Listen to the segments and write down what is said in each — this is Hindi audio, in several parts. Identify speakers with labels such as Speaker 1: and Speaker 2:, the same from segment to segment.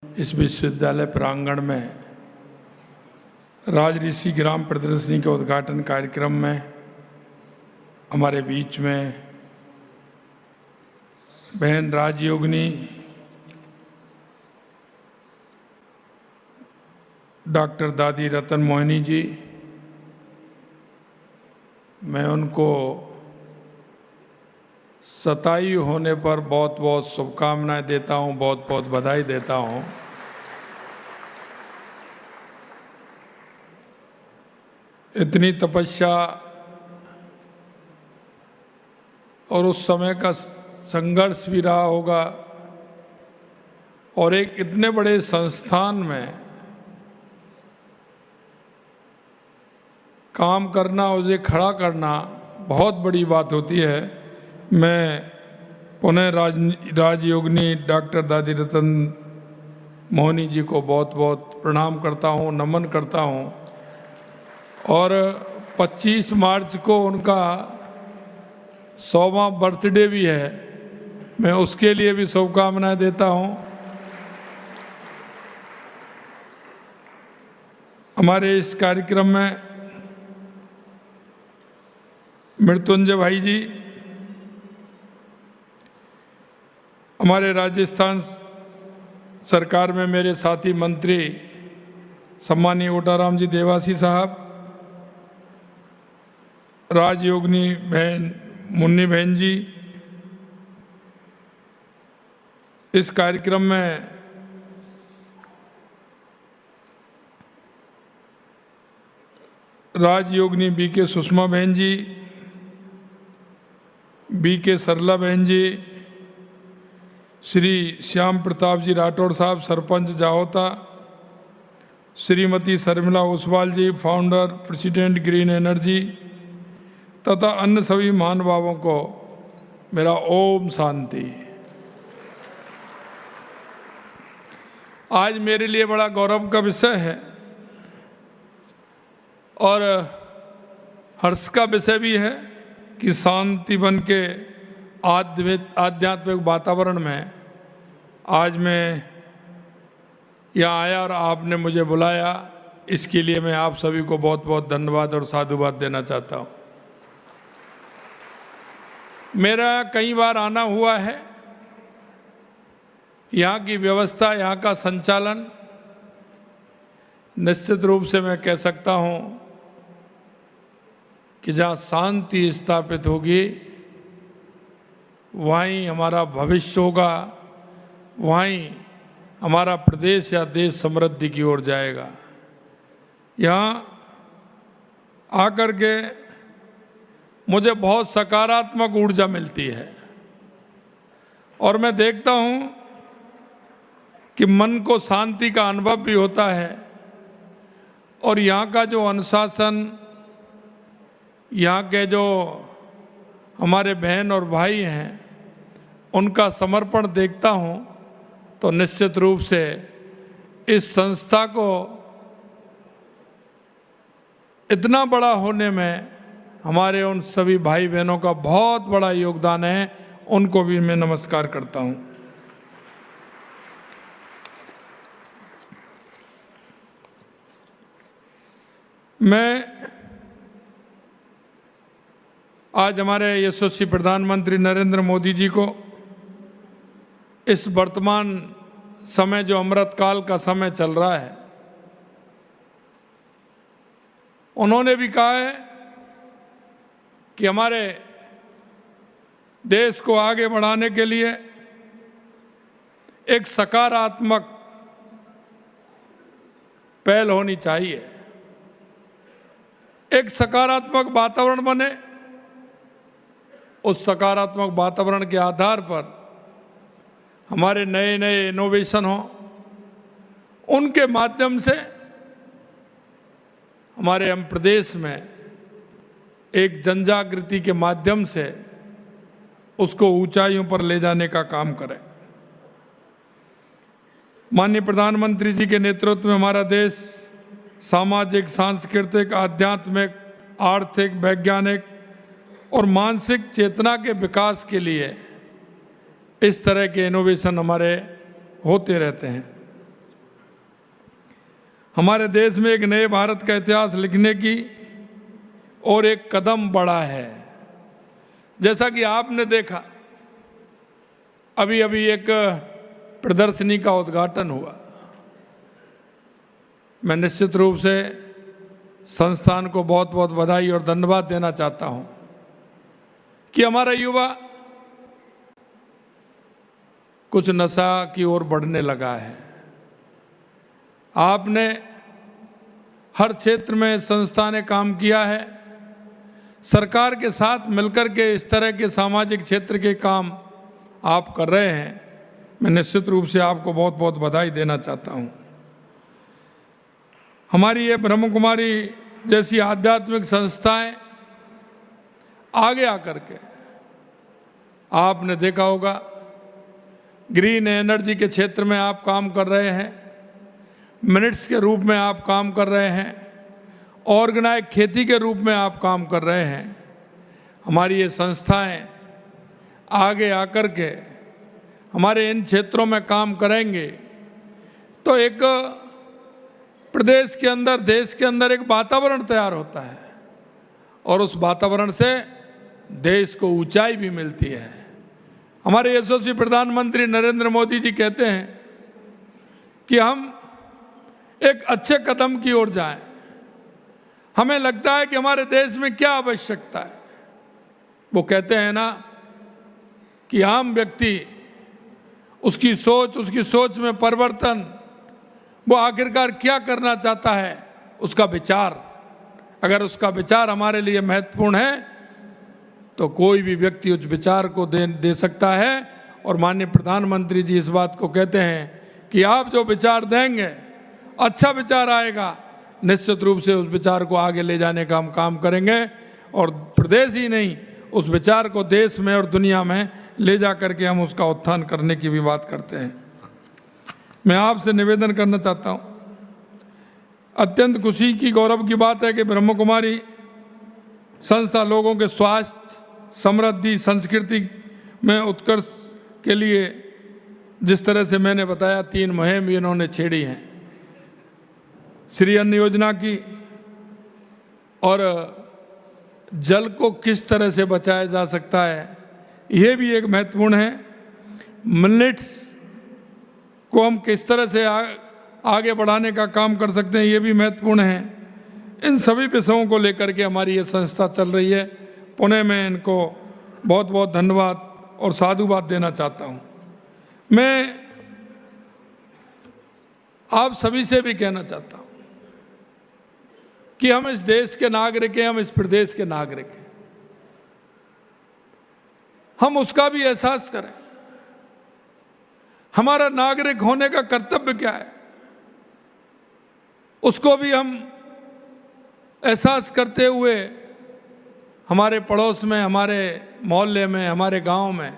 Speaker 1: इस विश्वविद्यालय प्रांगण में राजऋषि ग्राम प्रदर्शनी के उद्घाटन कार्यक्रम में हमारे बीच में बहन राजयोगिनी डॉक्टर दादी रतन मोहिनी जी, मैं उनको 27 होने पर बहुत बहुत शुभकामनाएं देता हूं, बहुत बहुत बधाई देता हूं। इतनी तपस्या और उस समय का संघर्ष भी रहा होगा और एक इतने बड़े संस्थान में काम करना, उसे खड़ा करना बहुत बड़ी बात होती है। मैं पुनः राजयोगिनी डॉक्टर दादी रतन मोहिनी जी को बहुत बहुत प्रणाम करता हूँ, नमन करता हूँ। और 25 मार्च को उनका 100वां बर्थडे भी है, मैं उसके लिए भी शुभकामनाएं देता हूँ। हमारे इस कार्यक्रम में मृत्युंजय भाई जी, हमारे राजस्थान सरकार में मेरे साथी मंत्री सम्मानीय ओटाराम जी देवासी साहब, राजयोगिनी बहन मुन्नी बहन जी, इस कार्यक्रम में राजयोगिनी बीके सुषमा बहन जी, बीके सरला बहन जी, श्री श्याम प्रताप जी राठौड़ साहब सरपंच जाहोता, श्रीमती शर्मिला ओसवाल जी फाउंडर प्रेसिडेंट ग्रीन एनर्जी, तथा अन्य सभी महानुभावों को मेरा ओम शांति। आज मेरे लिए बड़ा गौरव का विषय है और हर्ष का विषय भी है कि शांति बन के आध्यात्मिक वातावरण में आज मैं यहाँ आया और आपने मुझे बुलाया। इसके लिए मैं आप सभी को बहुत बहुत धन्यवाद और साधुवाद देना चाहता हूँ। मेरा कई बार आना हुआ है। यहाँ की व्यवस्था, यहाँ का संचालन निश्चित रूप से मैं कह सकता हूँ कि जहाँ शांति स्थापित होगी वहीं हमारा भविष्य होगा, वहीं हमारा प्रदेश या देश समृद्धि की ओर जाएगा। यहाँ आकर के मुझे बहुत सकारात्मक ऊर्जा मिलती है और मैं देखता हूँ कि मन को शांति का अनुभव भी होता है और यहाँ का जो अनुशासन, यहाँ के जो हमारे बहन और भाई हैं, उनका समर्पण देखता हूँ तो निश्चित रूप से इस संस्था को इतना बड़ा होने में हमारे उन सभी भाई बहनों का बहुत बड़ा योगदान है। उनको भी मैं नमस्कार करता हूँ। मैं आज हमारे यशस्वी प्रधानमंत्री नरेंद्र मोदी जी को इस वर्तमान समय, जो अमृतकाल का समय चल रहा है, उन्होंने भी कहा है कि हमारे देश को आगे बढ़ाने के लिए एक सकारात्मक पहल होनी चाहिए, एक सकारात्मक वातावरण बने। उस सकारात्मक वातावरण के आधार पर हमारे नए नए इनोवेशन हों, उनके माध्यम से हमारे हम प्रदेश में एक जनजागृति के माध्यम से उसको ऊंचाइयों पर ले जाने का काम करें। माननीय प्रधानमंत्री जी के नेतृत्व में हमारा देश सामाजिक, सांस्कृतिक, आध्यात्मिक, आर्थिक, वैज्ञानिक और मानसिक चेतना के विकास के लिए इस तरह के इनोवेशन हमारे होते रहते हैं। हमारे देश में एक नए भारत का इतिहास लिखने की और एक कदम बढ़ा है। जैसा कि आपने देखा, अभी अभी एक प्रदर्शनी का उद्घाटन हुआ। मैं निश्चित रूप से संस्थान को बहुत बहुत बधाई और धन्यवाद देना चाहता हूं कि हमारा युवा कुछ नशा की ओर बढ़ने लगा है। आपने हर क्षेत्र में संस्था ने काम किया है। सरकार के साथ मिलकर के इस तरह के सामाजिक क्षेत्र के काम आप कर रहे हैं। मैं निश्चित रूप से आपको बहुत बहुत बधाई देना चाहता हूं। हमारी ये ब्रह्म कुमारी जैसी आध्यात्मिक संस्थाएं आगे आकर के, आपने देखा होगा, ग्रीन एनर्जी के क्षेत्र में आप काम कर रहे हैं, मिनट्स के रूप में आप काम कर रहे हैं, ऑर्गेनाइज खेती के रूप में आप काम कर रहे हैं। हमारी ये संस्थाएं आगे आकर के हमारे इन क्षेत्रों में काम करेंगे तो एक प्रदेश के अंदर, देश के अंदर एक वातावरण तैयार होता है और उस वातावरण से देश को ऊंचाई भी मिलती है। हमारे यशस्वी प्रधानमंत्री नरेंद्र मोदी जी कहते हैं कि हम एक अच्छे कदम की ओर जाएं। हमें लगता है कि हमारे देश में क्या आवश्यकता है। वो कहते हैं ना कि आम व्यक्ति, उसकी सोच में परिवर्तन, वो आखिरकार क्या करना चाहता है, उसका विचार, अगर उसका विचार हमारे लिए महत्वपूर्ण है तो कोई भी व्यक्ति उस विचार को दे सकता है। और माननीय प्रधानमंत्री जी इस बात को कहते हैं कि आप जो विचार देंगे, अच्छा विचार आएगा, निश्चित रूप से उस विचार को आगे ले जाने का हम काम करेंगे और प्रदेश ही नहीं, उस विचार को देश में और दुनिया में ले जा करके हम उसका उत्थान करने की भी बात करते हैं। मैं आपसे निवेदन करना चाहता हूं, अत्यंत खुशी की, गौरव की बात है कि ब्रह्म कुमारी संस्था लोगों के स्वास्थ्य, समृद्धि, संस्कृति में उत्कर्ष के लिए जिस तरह से मैंने बताया 3 मुहिम भी इन्होंने छेड़ी हैं। श्री अन्न योजना की, और जल को किस तरह से बचाया जा सकता है, ये भी एक महत्वपूर्ण है। मिलेट्स को हम किस तरह से आगे बढ़ाने का काम कर सकते हैं, ये भी महत्वपूर्ण है। इन सभी विषयों को लेकर के हमारी ये संस्था चल रही है। पुणे में इनको बहुत बहुत धन्यवाद और साधुवाद देना चाहता हूँ। मैं आप सभी से भी कहना चाहता हूँ कि हम इस देश के नागरिक हैं, हम इस प्रदेश के नागरिक हैं, हम उसका भी एहसास करें। हमारा नागरिक होने का कर्तव्य क्या है, उसको भी हम एहसास करते हुए हमारे पड़ोस में, हमारे मोहल्ले में, हमारे गांव में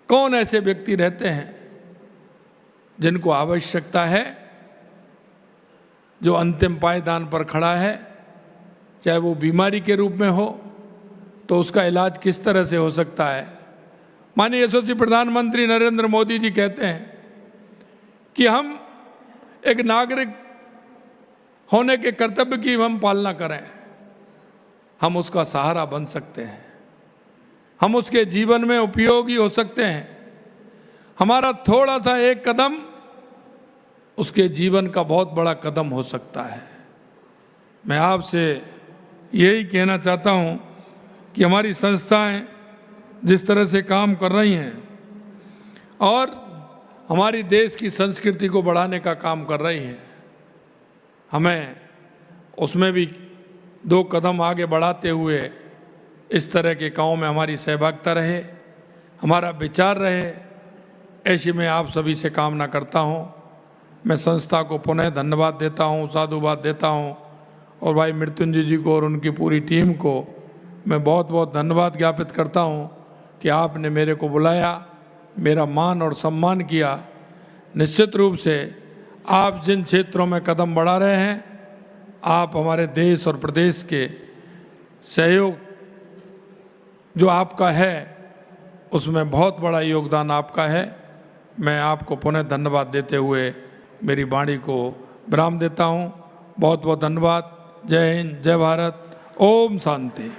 Speaker 1: कौन ऐसे व्यक्ति रहते हैं जिनको आवश्यकता है, जो अंतिम पायदान पर खड़ा है, चाहे वो बीमारी के रूप में हो तो उसका इलाज किस तरह से हो सकता है। माननीय यशस्वी प्रधानमंत्री नरेंद्र मोदी जी कहते हैं कि हम एक नागरिक होने के कर्तव्य की हम पालना करें, हम उसका सहारा बन सकते हैं, हम उसके जीवन में उपयोगी हो सकते हैं। हमारा थोड़ा सा एक कदम उसके जीवन का बहुत बड़ा कदम हो सकता है। मैं आपसे यही कहना चाहता हूं कि हमारी संस्थाएं जिस तरह से काम कर रही हैं और हमारी देश की संस्कृति को बढ़ाने का काम कर रही हैं, हमें उसमें भी 2 कदम आगे बढ़ाते हुए इस तरह के कामों में हमारी सहभागिता रहे, हमारा विचार रहे, ऐसी मैं आप सभी से कामना करता हूं। मैं संस्था को पुनः धन्यवाद देता हूं, साधुवाद देता हूं और भाई मृत्युंजय जी को और उनकी पूरी टीम को मैं बहुत बहुत धन्यवाद ज्ञापित करता हूं कि आपने मेरे को बुलाया, मेरा मान और सम्मान किया। निश्चित रूप से आप जिन क्षेत्रों में कदम बढ़ा रहे हैं, आप हमारे देश और प्रदेश के सहयोग जो आपका है उसमें बहुत बड़ा योगदान आपका है। मैं आपको पुनः धन्यवाद देते हुए मेरी वाणी को विराम देता हूँ। बहुत बहुत धन्यवाद। जय हिंद, जय भारत, ओम शांति।